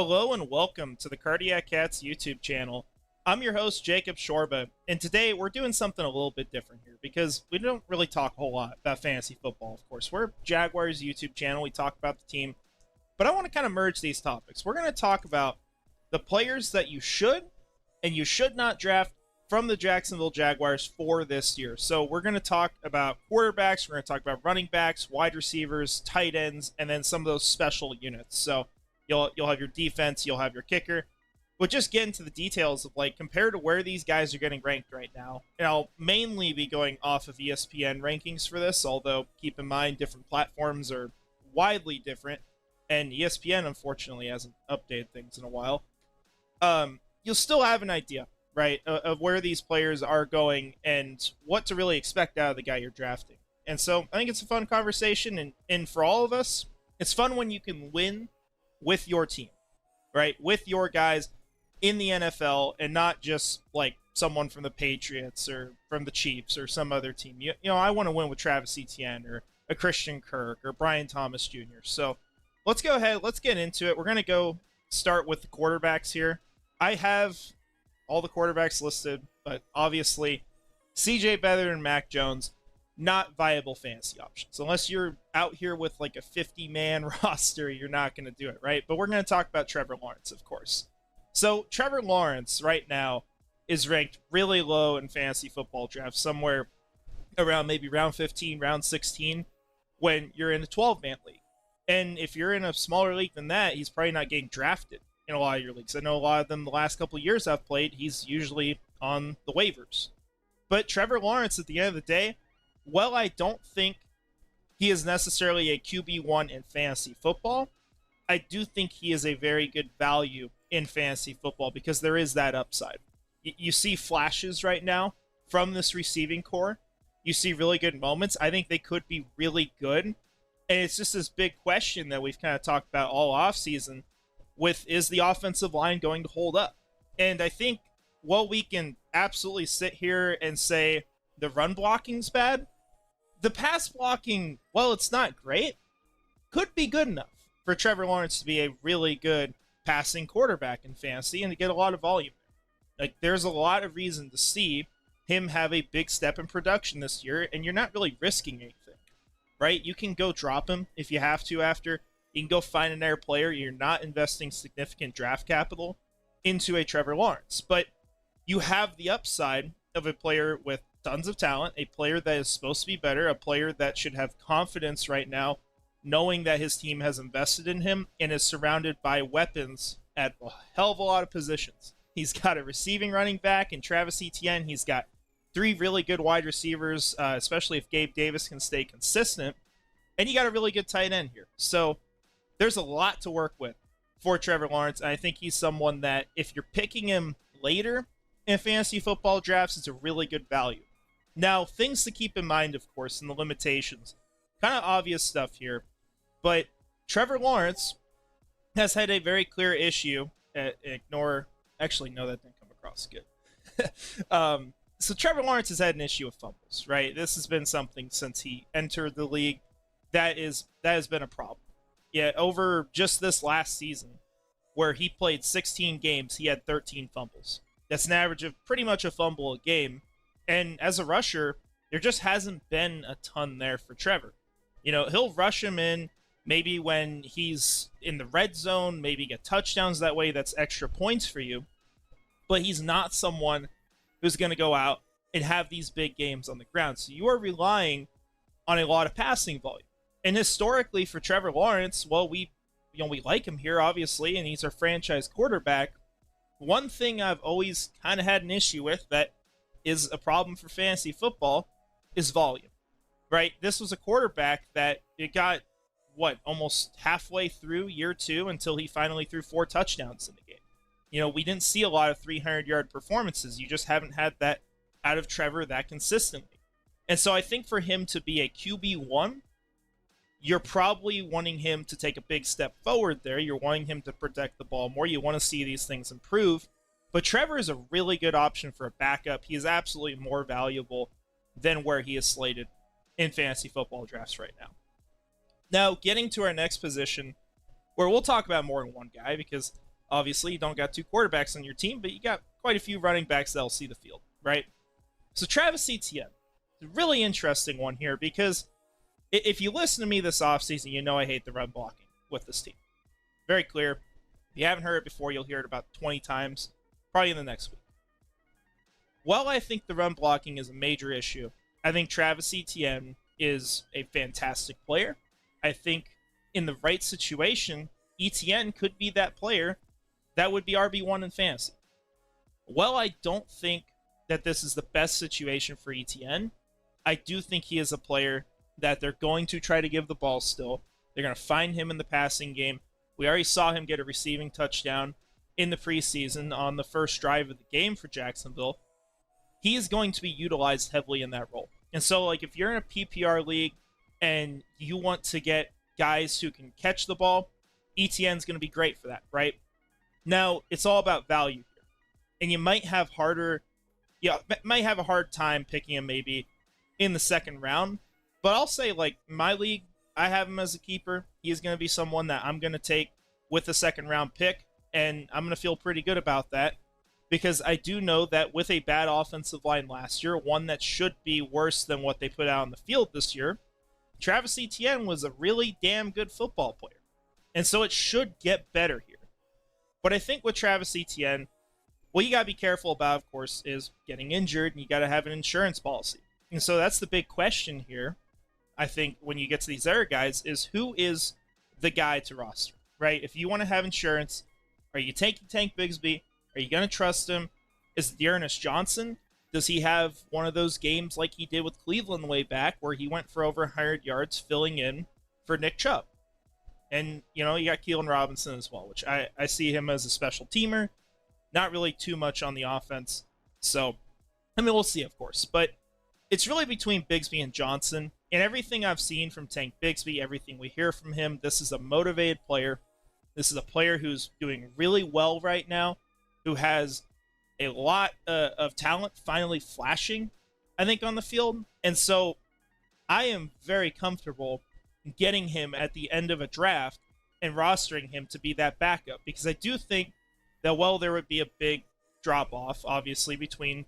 Hello and welcome to the Cardiac Cats YouTube channel. I'm your host, Jacob Shorba, and today we're doing something a little bit different here because we don't really talk a whole lot about fantasy football, of course. We're Jaguars YouTube channel, we talk about the team, but I want to kind of merge these topics. We're going to talk about the players that you should and you should not draft from the Jacksonville Jaguars for this year. So we're going to talk about quarterbacks, we're going to talk about running backs, wide receivers, tight ends, and then some of those special units. So you'll have your defense, you'll have your kicker. We'll just get into the details of like compared to where these guys are getting ranked right now. And I'll mainly be going off of ESPN rankings for this, although keep in mind different platforms are widely different, and ESPN unfortunately hasn't updated things in a while. You'll still have an idea, right, of where these players are going and what to really expect out of the guy you're drafting. And so I think it's a fun conversation, and for all of us, it's fun when you can win with your team, right? With your guys in the NFL and not just like someone from the Patriots or from the Chiefs or some other team. You know, I want to win with Travis Etienne or a Christian Kirk or Brian Thomas Jr. So let's go ahead. Let's get into it. We're going to go start with the quarterbacks here. I have all the quarterbacks listed, but obviously CJ Beathard and Mac Jones, not viable fantasy options. Unless you're out here with like a 50-man roster, you're not going to do it, right? But we're going to talk about Trevor Lawrence, of course. So Trevor Lawrence right now is ranked really low in fantasy football drafts, somewhere around maybe round 15, round 16, when you're in a 12-man league. And if you're in a smaller league than that, he's probably not getting drafted in a lot of your leagues. I know a lot of them the last couple of years I've played, he's usually on the waivers. But Trevor Lawrence, at the end of the day, well, I don't think he is necessarily a QB1 in fantasy football, I do think he is a very good value in fantasy football because there is that upside. You see flashes right now from this receiving core. You see really good moments. I think they could be really good. And it's just this big question that we've kind of talked about all offseason with, is the offensive line going to hold up? And I think, while we can absolutely sit here and say the run blocking's bad, the pass blocking, well, it's not great, could be good enough for Trevor Lawrence to be a really good passing quarterback in fantasy and to get a lot of volume. Like, there's a lot of reason to see him have a big step in production this year, and you're not really risking anything, right? You can go drop him if you have to after. You can go find another player. You're not investing significant draft capital into a Trevor Lawrence. But you have the upside of a player with tons of talent, a player that is supposed to be better, a player that should have confidence right now, knowing that his team has invested in him and is surrounded by weapons at a hell of a lot of positions. He's got a receiving running back in Travis Etienne. He's got three really good wide receivers, especially if Gabe Davis can stay consistent. And you got a really good tight end here. So there's a lot to work with for Trevor Lawrence. And I think he's someone that if you're picking him later in fantasy football drafts, it's a really good value. Now, things to keep in mind, of course, and the limitations. Kind of obvious stuff here. But Trevor Lawrence has had a very clear issue. Actually, no, that didn't come across good. So Trevor Lawrence has had an issue with fumbles, right? This has been something since he entered the league that has been a problem. Yeah, over just this last season, where he played 16 games, he had 13 fumbles. That's an average of pretty much a fumble a game. And as a rusher, there just hasn't been a ton there for Trevor. You know, he'll rush him in maybe when he's in the red zone, maybe get touchdowns that way. That's extra points for you. But he's not someone who's going to go out and have these big games on the ground. So you are relying on a lot of passing volume. And historically for Trevor Lawrence, well, we like him here, obviously, and he's our franchise quarterback. One thing I've always kind of had an issue with that is a problem for fantasy football is volume, right? This was a quarterback that it got, almost halfway through year two until he finally threw 4 touchdowns in the game. You know, we didn't see a lot of 300-yard performances. You just haven't had that out of Trevor that consistently. And so I think for him to be a QB1, you're probably wanting him to take a big step forward there. You're wanting him to protect the ball more. You want to see these things improve. But Trevor is a really good option for a backup. He is absolutely more valuable than where he is slated in fantasy football drafts right now. Now, getting to our next position, where we'll talk about more than one guy, because Obviously, you don't got two quarterbacks on your team, but you got quite a few running backs that'll see the field, right? So Travis Etienne, a really interesting one here because if you listen to me this offseason, you know I hate the run blocking with this team. Very clear. If you haven't heard it before, you'll hear it about 20 times, probably in the next week. While I think the run blocking is a major issue, I think Travis Etienne is a fantastic player. I think in the right situation, Etienne could be that player that would be RB1 in fantasy. While I don't think that this is the best situation for Etienne, I do think he is a player that they're going to try to give the ball still. They're going to find him in the passing game. We already saw him get a receiving touchdown in the preseason on the first drive of the game for Jacksonville. He is going to be utilized heavily in that role. And so, like, if you're in a PPR league and you want to get guys who can catch the ball, Etienne's going to be great for that, right? Now, it's all about value here. And you might have might have a hard time picking him maybe in the second round. But I'll say, like, my league, I have him as a keeper. He's going to be someone that I'm going to take with a second round pick. And I'm going to feel pretty good about that because I do know that with a bad offensive line last year, one that should be worse than what they put out on the field this year, Travis Etienne was a really damn good football player. And so it should get better here. But I think with Travis Etienne, what you got to be careful about, of course, is getting injured, and you got to have an insurance policy. And so that's the big question here, I think, when you get to these other guys, is who is the guy to roster, right? If you want to have insurance, are you taking Tank Bigsby? Are you going to trust him? Is it Dearness Johnson? Does he have one of those games like he did with Cleveland way back where he went for over 100 yards filling in for Nick Chubb? And, you know, you got Keelan Robinson as well, which I see him as a special teamer. Not really too much on the offense. So, I mean, we'll see, of course. But it's really between Bigsby and Johnson. And everything I've seen from Tank Bigsby, everything we hear from him, this is a motivated player. This is a player who's doing really well right now, who has a lot of talent finally flashing, I think, on the field. And so I am very comfortable getting him at the end of a draft and rostering him to be that backup, because I do think that while there would be a big drop-off, obviously, between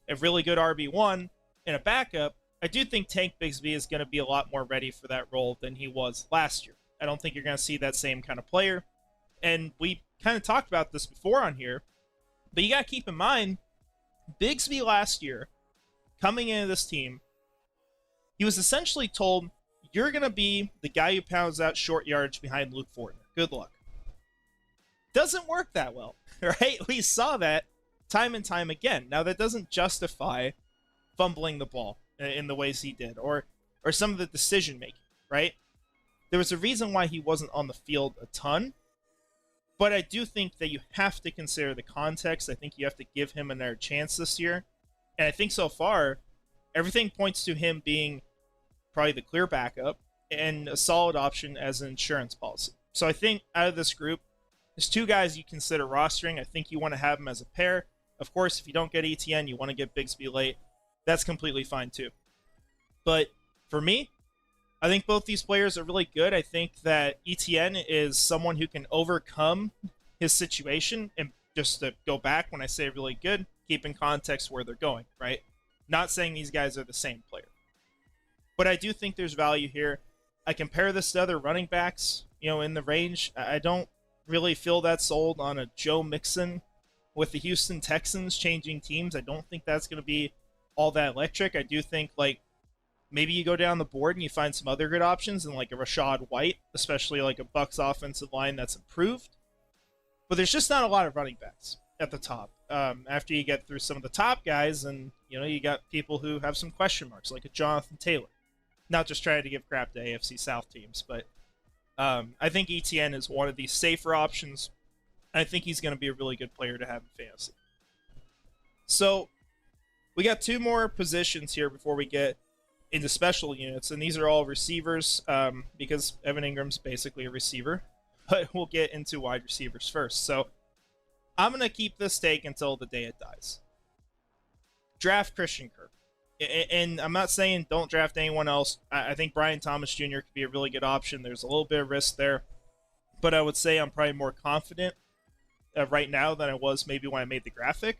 a really good RB1 and a backup, I do think Tank Bigsby is going to be a lot more ready for that role than he was last year. I don't think you're going to see that same kind of player. And we kind of talked about this before on here, but you got to keep in mind, Bigsby last year, coming into this team, he was essentially told, you're going to be the guy who pounds out short yards behind Luke Fortner. Good luck. Doesn't work that well, right? We saw that time and time again. Now, that doesn't justify fumbling the ball in the ways he did, or some of the decision making, right? There was a reason why he wasn't on the field a ton, but I do think that you have to consider the context. I think you have to give him another chance this year, and I think so far, everything points to him being probably the clear backup and a solid option as an insurance policy. So I think out of this group, there's two guys you consider rostering. I think you want to have them as a pair. Of course, if you don't get Etienne, you want to get Bigsby late. That's completely fine too. But for me, I think both these players are really good. I think that Etienne is someone who can overcome his situation. And just to go back, when I say really good, keep in context where they're going, right? Not saying these guys are the same player. But I do think there's value here. I compare this to other running backs, you know, in the range. I don't really feel that sold on a Joe Mixon with the Houston Texans changing teams. I don't think that's going to be all that electric. I do think, like, maybe you go down the board and you find some other good options, and like a Rashad White, especially like a Bucs offensive line that's improved. But there's just not a lot of running backs at the top. After you get through some of the top guys, and, you know, you got people who have some question marks, like a Jonathan Taylor. Not just trying to give crap to AFC South teams, but I think Etienne is one of these safer options. I think he's going to be a really good player to have in fantasy. So we got two more positions here before we get into special units, and these are all receivers because Evan Ingram's basically a receiver, but we'll get into wide receivers first. So I'm going to keep this take until the day it dies. Draft Christian Kirk. And I'm not saying don't draft anyone else. I think Brian Thomas Jr. could be a really good option. There's a little bit of risk there, but I would say I'm probably more confident right now than I was maybe when I made the graphic.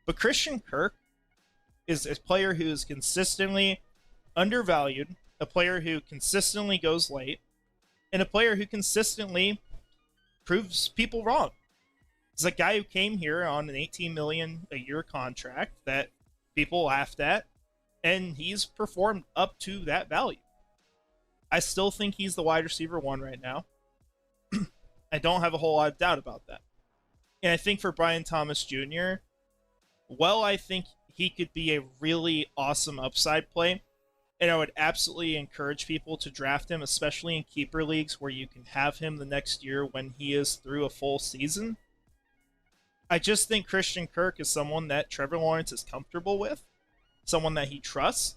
But Christian Kirk is a player who is consistently undervalued, a player who consistently goes late, and a player who consistently proves people wrong. He's a guy who came here on an $18 million a year contract that people laughed at, and he's performed up to that value. I still think he's the wide receiver one right now. I don't have a whole lot of doubt about that. And I think for Brian Thomas Jr., well, I think he could be a really awesome upside play. And I would absolutely encourage people to draft him, especially in keeper leagues where you can have him the next year when he is through a full season. I just think Christian Kirk is someone that Trevor Lawrence is comfortable with, someone that he trusts,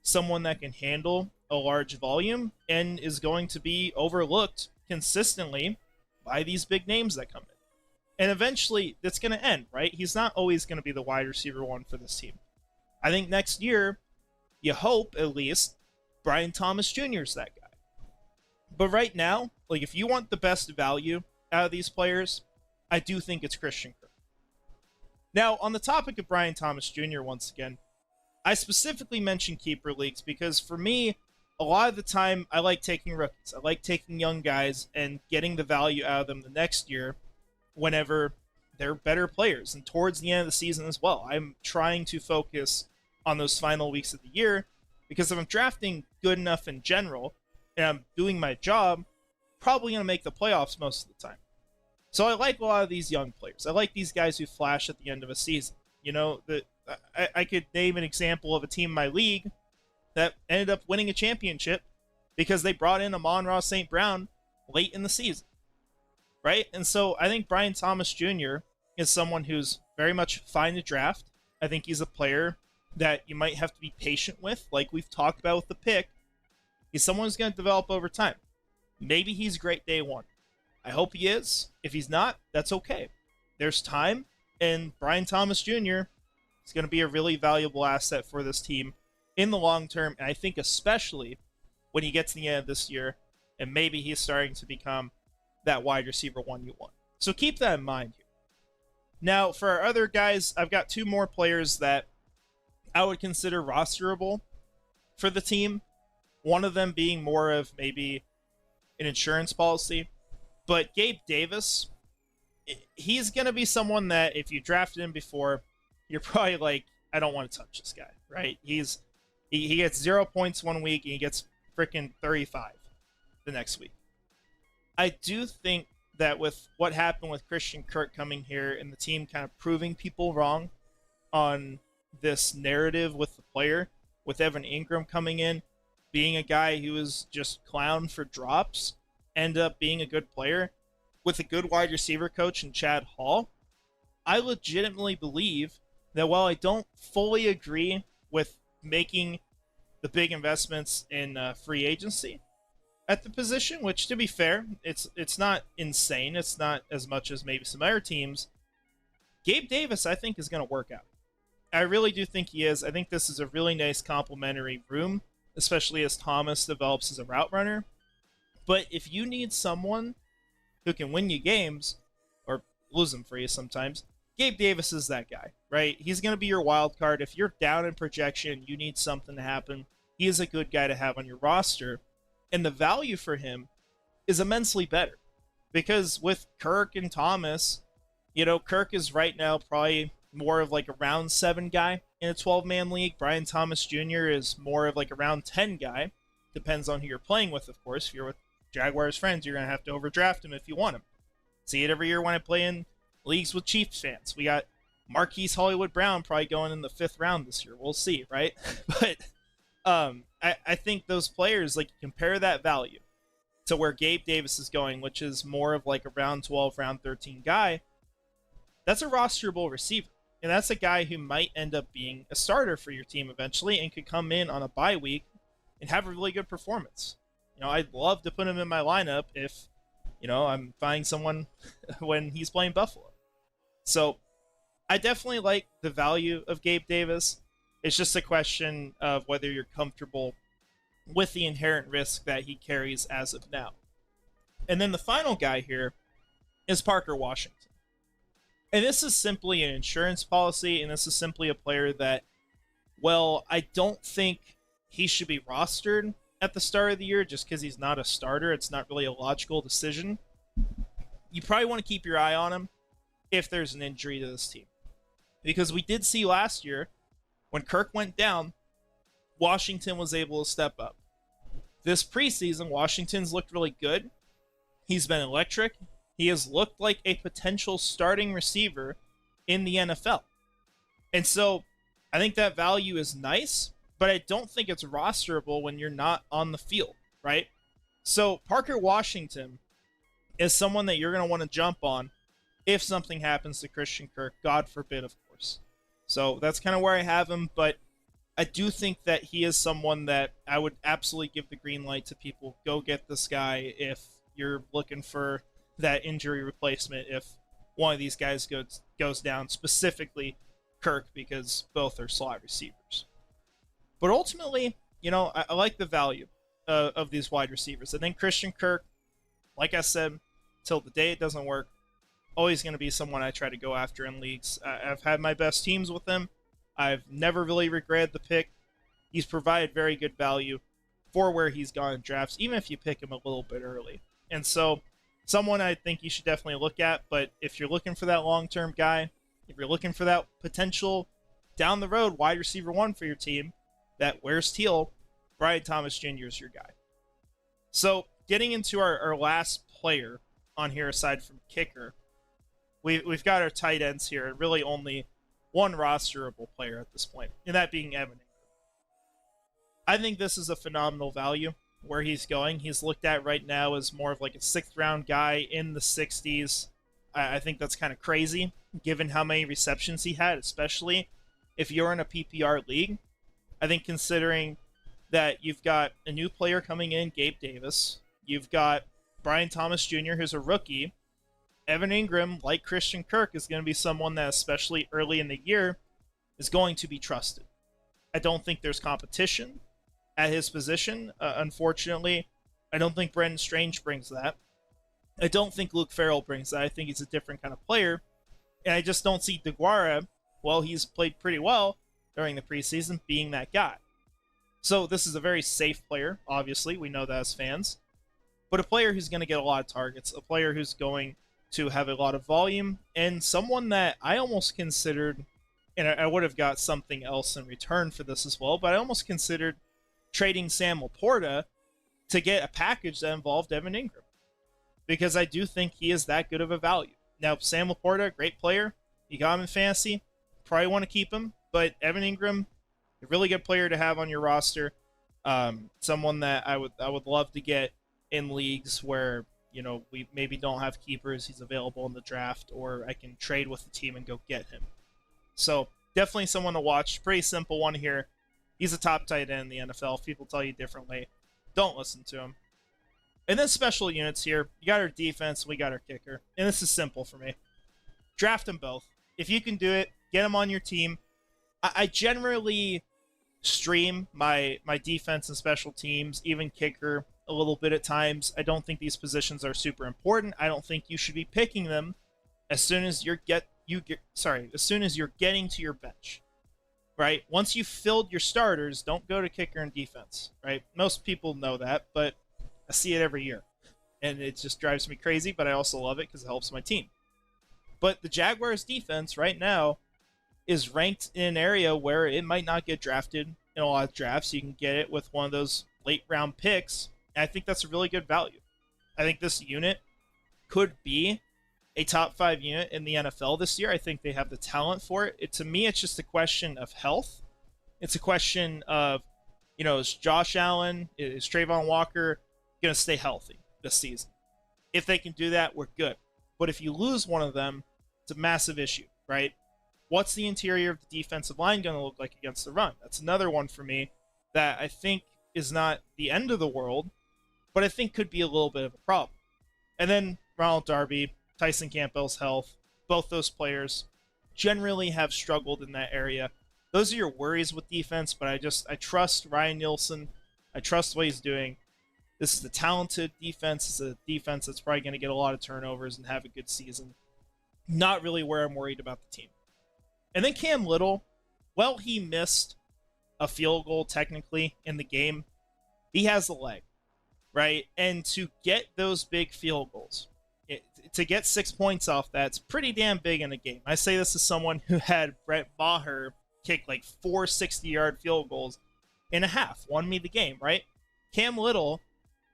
someone that can handle a large volume, and is going to be overlooked consistently by these big names that come in. And eventually, it's going to end, right? He's not always going to be the wide receiver one for this team. I think next year, you hope, at least, Brian Thomas Jr. is that guy. But right now, like, if you want the best value out of these players, I do think it's Christian Kirk. Now, on the topic of Brian Thomas Jr., once again, I specifically mentioned keeper leagues because for me, a lot of the time, I like taking rookies. I like taking young guys and getting the value out of them the next year whenever they're better players and towards the end of the season as well. I'm trying to focus on those final weeks of the year because if I'm drafting good enough in general and I'm doing my job, probably going to make the playoffs most of the time. So I like a lot of these young players. I like these guys who flash at the end of a season. You know, I could name an example of a team in my league that ended up winning a championship because they brought in Amon-Ra St. Brown late in the season, right? And so I think Brian Thomas Jr. is someone who's very much fine to draft. I think he's a player that you might have to be patient with, like we've talked about with the pick. He's someone who's going to develop over time. Maybe he's great day one. I hope he is. If he's not, that's okay. There's time, and Brian Thomas Jr. is going to be a really valuable asset for this team in the long term, and I think especially when he gets to the end of this year, and maybe he's starting to become that wide receiver one you want. So keep that in mind here. Now, for our other guys, I've got two more players that I would consider rosterable for the team. One of them being more of maybe an insurance policy. But Gabe Davis, he's going to be someone that if you drafted him before, you're probably like, I don't want to touch this guy, right? He gets 0 points one week and he gets freaking 35 the next week. I do think that with what happened with Christian Kirk coming here and the team kind of proving people wrong on this narrative with the player, with Evan Ingram coming in, being a guy who was just clowned for drops, end up being a good player with a good wide receiver coach in Chad Hall. I legitimately believe that while I don't fully agree with making the big investments in free agency at the position, which to be fair, it's not insane. It's not as much as maybe some other teams. Gabe Davis, I think, is going to work out. I really do think he is. I think this is a really nice complementary room, especially as Thomas develops as a route runner. But if you need someone who can win you games, or lose them for you sometimes, Gabe Davis is that guy, right? He's going to be your wild card. If you're down in projection, you need something to happen, he is a good guy to have on your roster. And the value for him is immensely better. Because with Kirk and Thomas, you know, Kirk is right now probably more of like a round 7 guy in a 12-man league. Brian Thomas Jr. is more of like a round 10 guy. Depends on who you're playing with, of course. If you're with Jaguars friends, you're going to have to overdraft him if you want him. See it every year when I play in leagues with Chiefs fans. We got Marquise Hollywood Brown probably going in the 5th round this year. We'll see, right? But I think those players, like, compare that value to where Gabe Davis is going, which is more of like a round 12, round 13 guy. That's a rosterable receiver. And that's a guy who might end up being a starter for your team eventually and could come in on a bye week and have a really good performance. You know, I'd love to put him in my lineup if, you know, I'm finding someone when he's playing Buffalo. So I definitely like the value of Gabe Davis. It's just a question of whether you're comfortable with the inherent risk that he carries as of now. And then the final guy here is Parker Washington. And this is simply an insurance policy, and this is simply a player that, well, I don't think he should be rostered at the start of the year just because he's not a starter. It's not really a logical decision. You probably want to keep your eye on him if there's an injury to this team. Because we did see last year when Kirk went down, Washington was able to step up. This preseason, Washington's looked really good. He's been electric. He has looked like a potential starting receiver in the NFL. And so I think that value is nice, but I don't think it's rosterable when you're not on the field, right? So Parker Washington is someone that you're going to want to jump on if something happens to Christian Kirk, God forbid, of course. So that's kind of where I have him, but I do think that he is someone that I would absolutely give the green light to people. Go get this guy if you're looking for that injury replacement if one of these guys goes down, specifically Kirk, because both are slot receivers. But ultimately, I like the value of these wide receivers. I think Christian Kirk, like I said, till the day it doesn't work, always going to be someone I try to go after in leagues. I've had my best teams with him. I've never really regretted the pick. He's provided very good value for where he's gone in drafts, even if you pick him a little bit early. And so, someone I think you should definitely look at, but if you're looking for that long-term guy, if you're looking for that potential down the road wide receiver one for your team that wears teal, Brian Thomas Jr. is your guy. So, getting into our last player on here aside from kicker, we've got our tight ends here, and really only one rosterable player at this point, and that being Evan Ingram. I think this is a phenomenal value where he's going. He's looked at right now as more of like a sixth round guy in the 60s. I think that's kind of crazy given how many receptions he had, especially if you're in a PPR league. I think considering that you've got a new player coming in, Gabe Davis, you've got Brian Thomas Jr., who's a rookie. Evan Ingram, like Christian Kirk, is going to be someone that, especially early in the year, is going to be trusted. I don't think there's competition at his position. Unfortunately, I don't think Brendan Strange brings that. I don't think Luke Farrell brings that. I think he's a different kind of player. And I just don't see DeGuara, well, he's played pretty well during the preseason, being that guy. So this is a very safe player, obviously. We know that as fans. But a player who's going to get a lot of targets, a player who's going to have a lot of volume, and someone that I almost considered, and I would have got something else in return for this as well, but I almost considered trading Sam Laporta to get a package that involved Evan Ingram, because I do think he is that good of a value. Now, Sam Laporta, great player. You got him in fantasy. Probably want to keep him, but Evan Ingram, a really good player to have on your roster. Someone that I would love to get in leagues where we maybe don't have keepers. He's available in the draft, or I can trade with the team and go get him. So definitely someone to watch. Pretty simple one here. He's a top tight end in the NFL. If people tell you differently, don't listen to him. And then special units here. You got our defense, we got our kicker. And this is simple for me. Draft them both. If you can do it, get them on your team. I generally stream my defense and special teams, even kicker, a little bit at times. I don't think these positions are super important. I don't think you should be picking them as soon as as soon as you're getting to your bench. Right? Once you've filled your starters, don't go to kicker and defense, right? Most people know that, but I see it every year. And it just drives me crazy, but I also love it because it helps my team. But the Jaguars defense right now is ranked in an area where it might not get drafted in a lot of drafts. You can get it with one of those late round picks. And I think that's a really good value. I think this unit could be a top 5 unit in the NFL this year. I think they have the talent for it. To me, it's just a question of health. It's a question of, is Josh Allen, is Trayvon Walker going to stay healthy this season? If they can do that, we're good. But if you lose one of them, it's a massive issue, right? What's the interior of the defensive line going to look like against the run? That's another one for me that I think is not the end of the world, but I think could be a little bit of a problem. And then Ronald Darby, Tyson Campbell's health, both those players generally have struggled in that area. Those are your worries with defense, but I trust Ryan Nielsen. I trust what he's doing. This is a talented defense. It's a defense that's probably going to get a lot of turnovers and have a good season. Not really where I'm worried about the team. And then Cam Little, well, he missed a field goal technically in the game. He has the leg, right? And to get those big field goals, to get 6 points off that's pretty damn big in a game. I say this as someone who had Brett Maher kick like 4 60-yard field goals in a half, won me the game, right? Cam Little,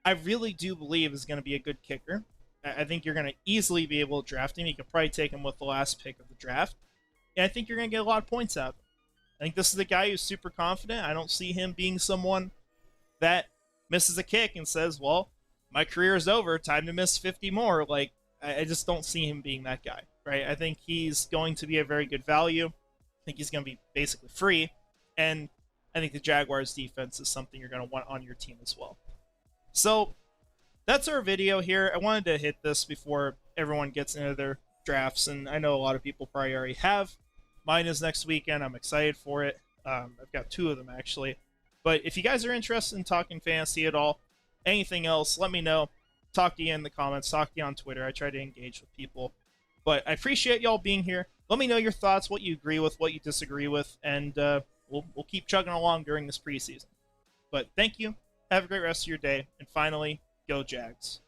I really do believe is going to be a good kicker. I think you're going to easily be able to draft him. You could probably take him with the last pick of the draft. And I think you're going to get a lot of points out of him. I think this is the guy who's super confident. I don't see him being someone that misses a kick and says, well, my career is over, time to miss 50 more. Like, I just don't see him being that guy, right? I think he's going to be a very good value. I think he's going to be basically free. And I think the Jaguars defense is something you're going to want on your team as well. So that's our video here. I wanted to hit this before everyone gets into their drafts, and I know a lot of people probably already have. Mine is next weekend. I'm excited for it. I've got 2 of them, actually. But if you guys are interested in talking fantasy at all, anything else, let me know. Talk to you in the comments. Talk to you on Twitter. I try to engage with people. But I appreciate y'all being here. Let me know your thoughts, what you agree with, what you disagree with, and we'll keep chugging along during this preseason. But thank you. Have a great rest of your day. And finally, go Jags.